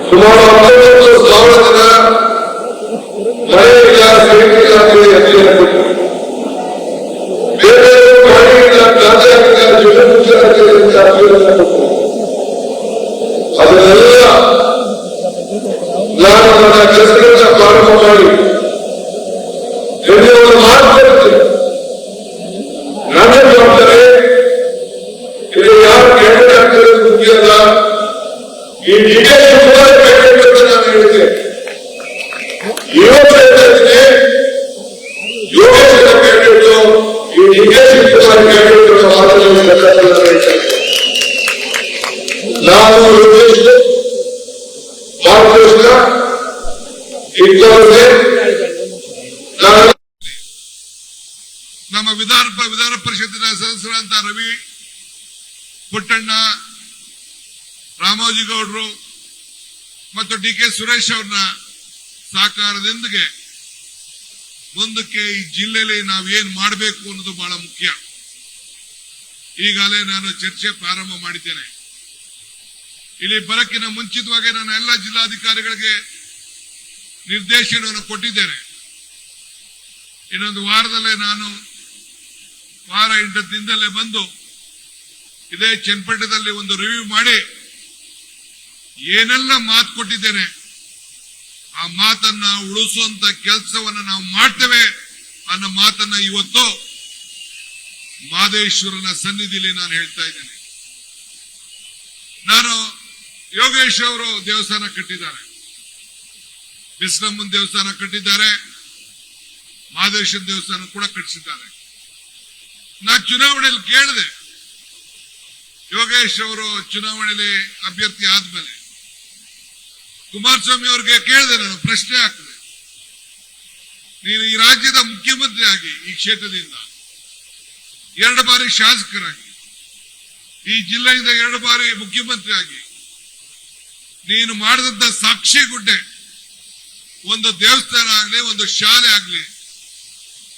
ಸುಮಾರು 19,000 ಜನ ಮಳೆ ಇಲ್ಲ, ಬೆಂಕಿ ಇಲ್ಲ ಅಂತೇಳಿ ಅರ್ಜಿಯನ್ನು ಕೊಟ್ಟರು. ಬೇರೆ ಮಳೆ ಇಲ್ಲ, ಗಾಂಜಾ ಇಲ್ಲ, ಜಲಮುಕ್ತ ಅಂತೇಳಿ ಅರ್ಜಿಯನ್ನು ಕೊಟ್ಟರು. ಅದನ್ನೆಲ್ಲ ನಾನು ನನ್ನ ಕೆಲಸಗಳನ್ನ ಪ್ರಾರಂಭ ಮಾಡಿ ಒಂದು ಮಾತು ಬರುತ್ತೆ. ನನ್ನ ಜವಾಬ್ದಾರಿ ಇಲ್ಲಿ ಯಾರು ಕ್ಯಾಂಡಿಡೇಟ್ ಆಗ್ತಿರೋದು ಮುಖ್ಯ ಅಲ್ಲ. ಈ ಡಿಕೆ ಶಿವಕುಮಾರ್ ಕ್ಯಾಂಡಿಡೇಟ್ ಅಂತ ನಾನು ಹೇಳಿದೆ. ಯೋಗೇಶ್ ಕ್ಯಾಂಡಿಡೇಟ್, ಈ ಡಿಕೆ ಶಿವಕುಮಾರ್ ಕ್ಯಾಂಡಿಡೇಟ್ ನಾನು ಯೋಗೇಶ್ ಭಾರತ ಇದ್ದವರಿಗೆ ನಮ್ಮ ವಿಧಾನ ಪರಿಷತ್ತಿನ ಸದಸ್ಯರಾದಂತಹ ರವಿ ಪುಟ್ಟಣ್ಣ, ರಾಮೋಜಿಗೌಡರು ಮತ್ತು ಡಿ.ಕೆ. ಸುರೇಶ್ ಅವ್ರನ್ನ ಸಹಕಾರದೊಂದಿಗೆ ಮುಂದಕ್ಕೆ ಈ ಜಿಲ್ಲೆಯಲ್ಲಿ ನಾವೇನ್ ಮಾಡಬೇಕು ಅನ್ನೋದು ಬಹಳ ಮುಖ್ಯ. ಈಗಾಗಲೇ ನಾನು ಚರ್ಚೆ ಪ್ರಾರಂಭ ಮಾಡಿದ್ದೇನೆ. ಇಲ್ಲಿ ಬರಕ್ಕಿನ ಮುಂಚಿತವಾಗಿ ನಾನು ಎಲ್ಲ ಜಿಲ್ಲಾಧಿಕಾರಿಗಳಿಗೆ ನಿರ್ದೇಶನವನ್ನು ಕೊಟ್ಟಿದ್ದೇನೆ. ಇನ್ನೊಂದು ವಾರದಲ್ಲೇ ನಾನು ವಾರ 8 ದಿನದಲ್ಲೇ ಬಂದು ಇದೇ ಚನ್ನಪಟ್ಟಣದಲ್ಲಿ ಒಂದು ರಿವ್ಯೂ ಮಾಡಿ ಏನೆಲ್ಲ ಮಾತು ಕೊಟ್ಟಿದ್ದೇನೆ ಆ ಮಾತನ್ನ ಉಳಿಸುವಂತ ಕೆಲಸವನ್ನ ನಾವು ಮಾಡ್ತೇವೆ ಅನ್ನೋ ಮಾತನ್ನ ಇವತ್ತು ಮಾದೇಶ್ವರನ ಸನ್ನಿಧಿಯಲ್ಲಿ ನಾನು ಹೇಳ್ತಾ ಇದ್ದೇನೆ. ನಾನು ಯೋಗೇಶ್ ಅವರು ದೇವಸ್ಥಾನ ಕಟ್ಟಿದ್ದಾರೆ, ಬಿಸ್ಲಮ್ಮನ ದೇವಸ್ಥಾನ ಕಟ್ಟಿದ್ದಾರೆ, ಮಾದೇಶ್ವರ ದೇವಸ್ಥಾನ ಕೂಡ ಕಟ್ಟಿಸಿದ್ದಾರೆ. ನಾ ಚುನಾವಣೆಯಲ್ಲಿ ಕೇಳಿದೆ, ಯೋಗೇಶ್ ಅವರು ಚುನಾವಣೆಯಲ್ಲಿ ಅಭ್ಯರ್ಥಿ ಆದ್ಮೇಲೆ ಕುಮಾರಸ್ವಾಮಿ ಅವರಿಗೆ ಕೇಳಿದೆ, ನಾನು ಪ್ರಶ್ನೆ ಹಾಕಿದೆ, ನೀನು ಈ ರಾಜ್ಯದ ಮುಖ್ಯಮಂತ್ರಿ ಆಗಿ ಈ ಕ್ಷೇತ್ರದಿಂದ 2 ಬಾರಿ ಶಾಸಕರಾಗಿ ಈ ಜಿಲ್ಲೆಯಿಂದ 2 ಬಾರಿ ಮುಖ್ಯಮಂತ್ರಿ ಆಗಿ ನೀನು ಮಾಡಿದಂತ ಸಾಕ್ಷಿ ಗುಡ್ಡೆ ಒಂದು ದೇವಸ್ಥಾನ ಆಗ್ಲಿ, ಒಂದು ಶಾಲೆ ಆಗ್ಲಿ,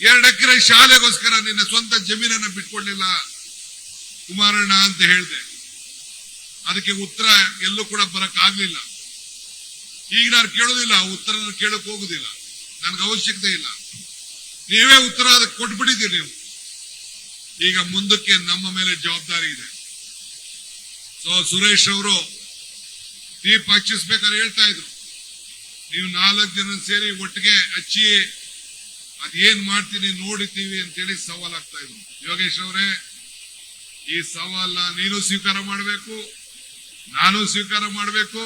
2 ಎಕರೆ ಶಾಲೆಗೋಸ್ಕರ ನಿನ್ನ ಸ್ವಂತ ಜಮೀನನ್ನು ಬಿಟ್ಕೊಡ್ಲಿಲ್ಲ ಕುಮಾರಣ್ಣ ಅಂತ ಹೇಳಿದೆ. ಅದಕ್ಕೆ ಉತ್ತರ ಎಲ್ಲೂ ಕೂಡ ಬರಕ್ ಆಗ್ಲಿಲ್ಲ. ಈಗ ನಾನು ಕೇಳೋದಿಲ್ಲ, ಉತ್ತರ ಕೇಳಕ್ ಹೋಗುದಿಲ್ಲ, ನನ್ಗೆ ಅವಶ್ಯಕತೆ ಇಲ್ಲ. ನೀವೇ ಉತ್ತರ ಅದಕ್ಕೆ ಕೊಟ್ಬಿಟ್ಟಿದ್ದೀರಿ. ನೀವು ಈಗ ಮುಂದಕ್ಕೆ ನಮ್ಮ ಮೇಲೆ ಜವಾಬ್ದಾರಿ ಇದೆ. ಸುರೇಶ್ ಅವರು ದೀಪ ಹಚ್ಚಿಸ್ಬೇಕಾದ್ರೆ ಹೇಳ್ತಾ ಇದ್ರು, ನೀವು 4 ಜನ ಸೇರಿ ಒಟ್ಟಿಗೆ ಹಚ್ಚಿ ಅದೇನ್ ಮಾಡ್ತೀನಿ ನೋಡಿತೀವಿ ಅಂತೇಳಿ ಸವಾಲಾಗ್ತಾ ಇದ್ರು. ಯೋಗೇಶ್ ಅವರೇ, ಈ ಸವಾಲ್ನ ನೀನು ಸ್ವೀಕಾರ ಮಾಡಬೇಕು, ನಾನು ಸ್ವೀಕಾರ ಮಾಡಬೇಕು,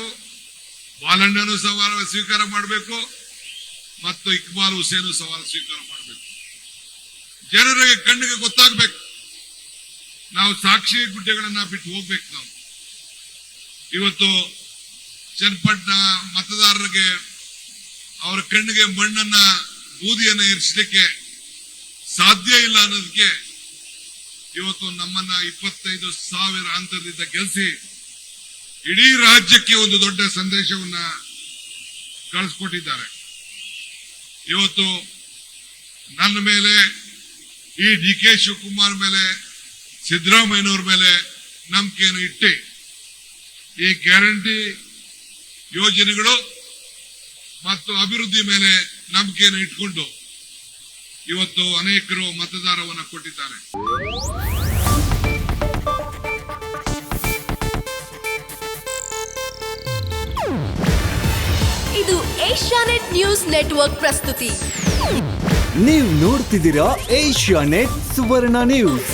ಬಾಲಣ್ಣನು ಸವಾಲ ಸ್ವೀಕಾರ ಮಾಡಬೇಕು, ಮತ್ತು ಇಕ್ಬಾಲ್ ಹುಸೇನು ಸವಾಲು ಸ್ವೀಕಾರ ಮಾಡಬೇಕು. ಜನರಿಗೆ ಕಣ್ಣಿಗೆ ಗೊತ್ತಾಗ್ಬೇಕು, ನಾವು ಸಾಕ್ಷಿ ಗುಡ್ಡೆಗಳನ್ನ ಬಿಟ್ಟು ಹೋಗ್ಬೇಕು. ನಾವು ಇವತ್ತು ಚನ್ನಪಟ್ಟಣ ಮತದಾರರಿಗೆ ಅವರ ಕಣ್ಣಿಗೆ ಮಣ್ಣನ್ನ ಬೂದಿಯನ್ನು ಇರಿಸಲಿಕ್ಕೆ ಸಾಧ್ಯ ಇಲ್ಲ ಅನ್ನೋದಕ್ಕೆ ಇವತ್ತು ನಮ್ಮನ್ನ 25,000 ಅಂತರದಿಂದ ಗೆಲ್ಲಿಸಿ ಇಡೀ ರಾಜ್ಯಕ್ಕೆ ಒಂದು ದೊಡ್ಡ ಸಂದೇಶವನ್ನ ಕಳಿಸ್ಕೊಟ್ಟಿದ್ದಾರೆ. ಇವತ್ತು ನನ್ನ ಮೇಲೆ, ಈ ಡಿ.ಕೆ. ಶಿವಕುಮಾರ್ ಮೇಲೆ, ಸಿದ್ದರಾಮಯ್ಯನವ್ರ ಮೇಲೆ ನಂಬಿಕೆಯನ್ನು ಇಟ್ಟು ಈ ಗ್ಯಾರಂಟಿ ಯೋಜನೆಗಳು ಮತ್ತು ಅಭಿವೃದ್ಧಿ ಮೇಲೆ ನಂಬಿಕೆಯನ್ನು ಇಟ್ಕೊಂಡು ಇವತ್ತು ಅನೇಕರು ಮತದಾರವನ್ನು ಕೊಟ್ಟಿದ್ದಾರೆ. ಇದು ಏಷ್ಯಾನೆಟ್ ನ್ಯೂಸ್ ನೆಟ್ವರ್ಕ್ ಪ್ರಸ್ತುತಿ. ನೀವು ನೋಡ್ತಿದ್ದೀರಾ ಏಷ್ಯಾನೆಟ್ ಸುವರ್ಣ ನ್ಯೂಸ್.